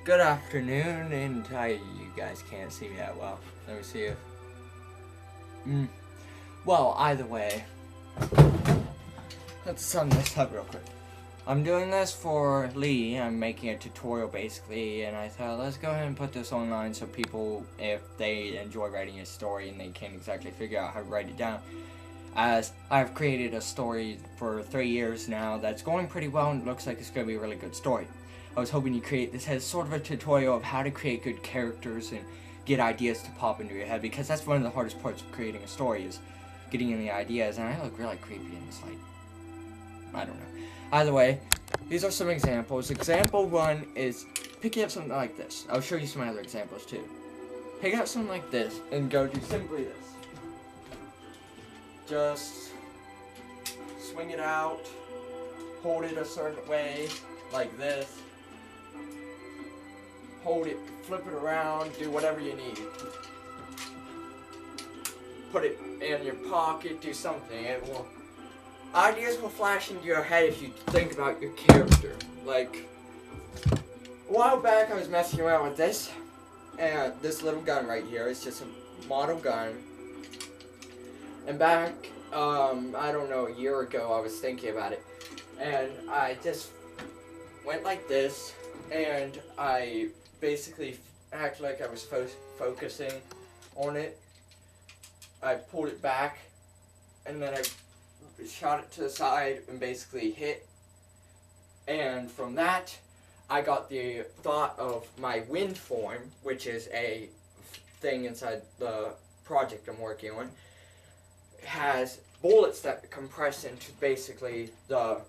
Good afternoon, and you guys can't see me that well. Let me see if. Mm. Well, either way, let's sum this up real quick. I'm doing this for Lee. I'm making a tutorial basically, and I thought let's go ahead and put this online so people, if they enjoy writing a story and they can't exactly figure out how to write it down, as I've created a story for 3 years now that's going pretty well and it looks like it's going to be a really good story. I was hoping to create this as sort of a tutorial of how to create good characters and get ideas to pop into your head, because that's one of the hardest parts of creating a story is getting in the ideas, and I look really creepy in this light. I don't know. Either way, these are some examples. Example 1 is picking up something like this. I'll show you some other examples too. Pick up something like this and go do simply this. Just swing it out, hold it a certain way, like this. Hold it, flip it around, do whatever you need. Put it in your pocket, do something. Ideas will flash into your head if you think about your character. Like, a while back I was messing around with this, and this little gun right here is just a model gun. And back, I don't know, a year ago I was thinking about it, and I just went like this, and I basically acted like I was focusing on it. I pulled it back, and then I shot it to the side and basically hit. And from that, I got the thought of my wind form, which is a thing inside the project I'm working on. It has bullets that compress into basically the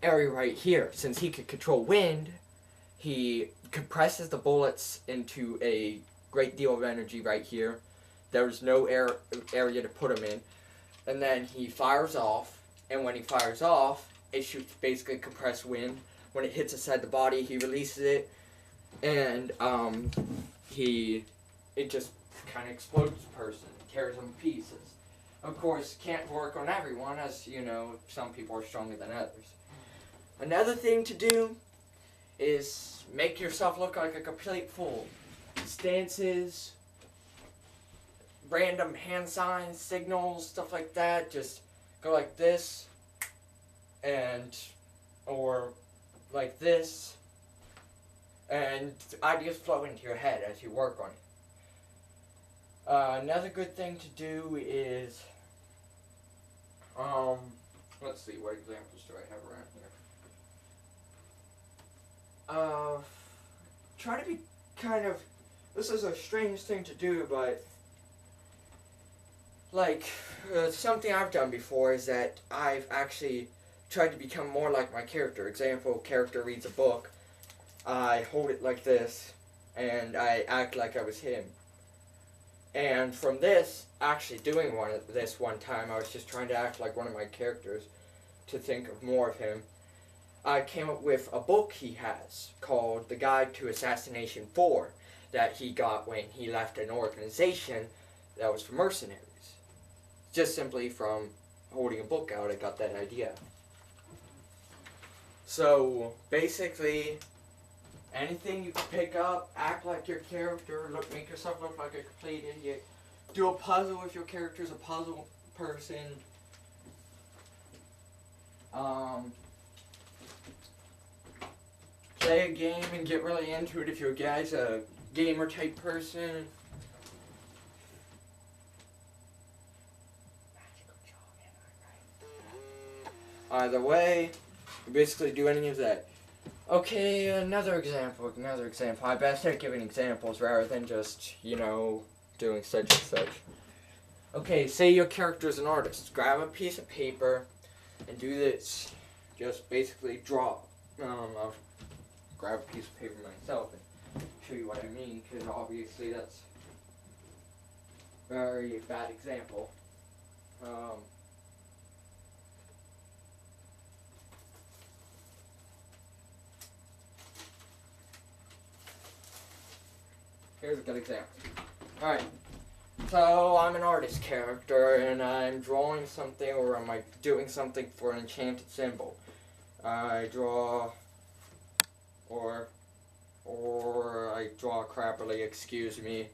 area right here. Since he could control wind, he compresses the bullets into a great deal of energy right here. There's no area to put them in. And then he fires off, and when he fires off, it shoots basically compressed wind. When it hits inside the body, he releases it, and it just kind of explodes the person, tears them to pieces. Of course, can't work on everyone, as you know, some people are stronger than others. Another thing to do is make yourself look like a complete fool. Stances, random hand signs, signals, stuff like that. Just go like this, or like this, and ideas flow into your head as you work on it. Another good thing to do is, let's see, what examples do I have around here? Try to be kind of, this is a strange thing to do, but like, something I've done before is that I've actually tried to become more like my character. Example, character reads a book, I hold it like this, and I act like I was him. And from this, actually doing this one time, I was just trying to act like one of my characters to think of more of him. I came up with a book he has called The Guide to Assassination 4 that he got when he left an organization that was for mercenaries. Just simply from holding a book out, I got that idea. So, basically, anything you can pick up, act like your character, make yourself look like a complete idiot. Do a puzzle if your character's a puzzle person. Play a game and get really into it if your guy's a gamer type person. Either way, you basically do any of that. Okay, another example. I best start giving examples rather than just, doing such and such. Okay, say your character's an artist. Grab a piece of paper and do this. Just basically draw. I'll grab a piece of paper myself and show you what I mean, because obviously that's a very bad example. Here's a good example. Alright, so I'm an artist character and I'm drawing something, or am I doing something for an enchanted symbol. I draw, or or I draw crappily, excuse me.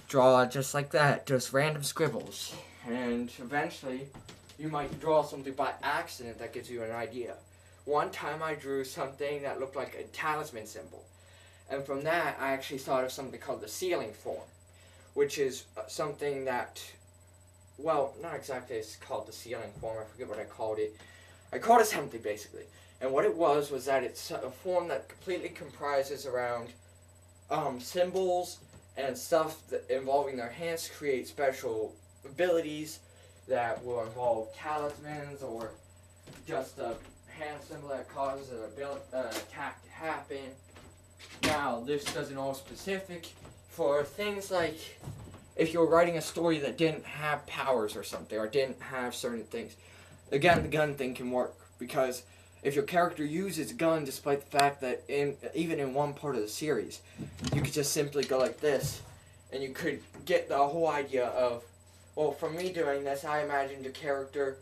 Draw just like that, just random scribbles. And eventually, you might draw something by accident that gives you an idea. One time I drew something that looked like a talisman symbol. And from that, I actually thought of something called the ceiling form, which is something that, well, not exactly it's called the ceiling form, I forget what I called it. I called it something, basically. And what it was that it's a form that completely comprises around symbols and stuff that involving their hands to create special abilities that will involve talismans or just a hand symbol that causes an attack to happen. Now, this doesn't all specific for things like if you're writing a story that didn't have powers or something, or didn't have certain things. Again, the gun thing can work, because if your character uses a gun despite the fact that even in one part of the series, you could just simply go like this, and you could get the whole idea of, well, from me doing this, I imagined a character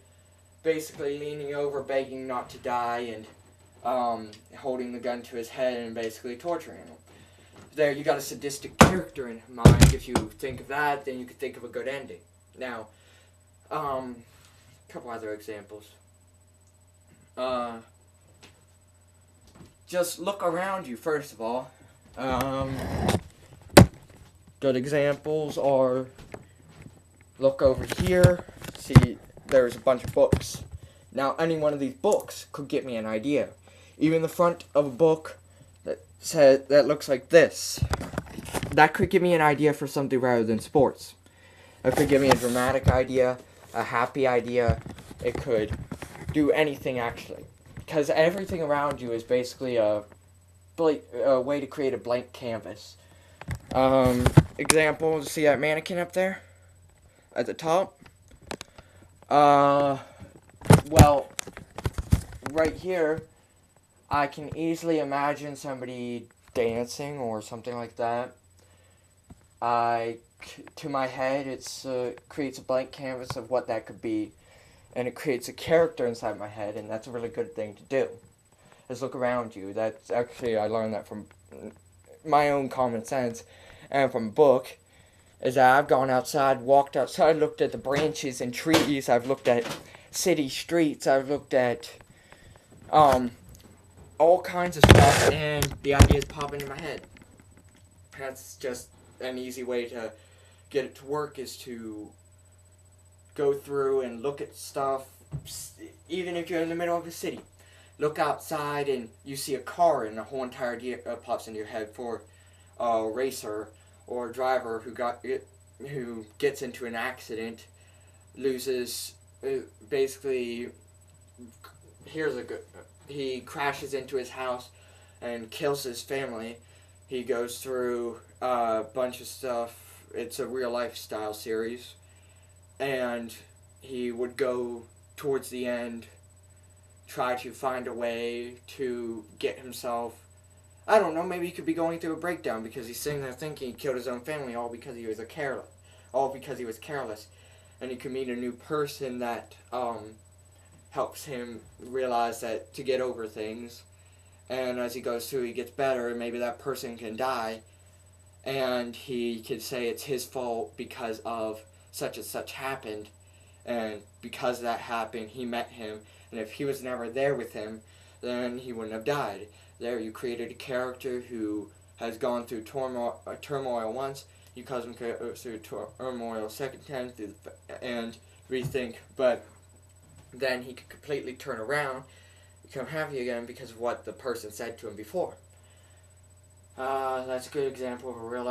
basically leaning over, begging not to die, and holding the gun to his head and basically torturing him. There, you got a sadistic character in mind. If you think of that, then you could think of a good ending. Now, a couple other examples. Just look around you, first of all. Good examples are, look over here, see there's a bunch of books. Now, any one of these books could get me an idea. Even the front of a book that looks like this, that could give me an idea for something rather than sports. It could give me a dramatic idea, a happy idea. It could do anything, actually, because everything around you is basically a way to create a blank canvas. Example, see that mannequin up there at the top? Well, right here, I can easily imagine somebody dancing or something like that. To my head, it creates a blank canvas of what that could be, and it creates a character inside my head, and that's a really good thing to do. Just look around you. That's actually, I learned that from my own common sense, and from a book, is that I've gone outside, walked outside, looked at the branches and trees, I've looked at city streets, I've looked at, all kinds of stuff, and the ideas pop into my head. That's just an easy way to get it to work, is to go through and look at stuff, even if you're in the middle of a city. Look outside and you see a car and the whole entire idea pops into your head for a racer or a driver who gets into an accident, loses, basically, he crashes into his house and kills his family. He goes through a bunch of stuff. It's a real lifestyle series. And he would go towards the end, try to find a way to get himself, I don't know, maybe he could be going through a breakdown because he's sitting there thinking he killed his own family all because he was careless. And he could meet a new person that helps him realize that to get over things, and as he goes through, he gets better, and maybe that person can die, and he could say it's his fault because of such and such happened, and because that happened, he met him, and if he was never there with him, then he wouldn't have died. There, you created a character who has gone through turmoil once, you cause him through turmoil a second time, and rethink, but then he could completely turn around, become happy again because of what the person said to him before. That's a good example of a real life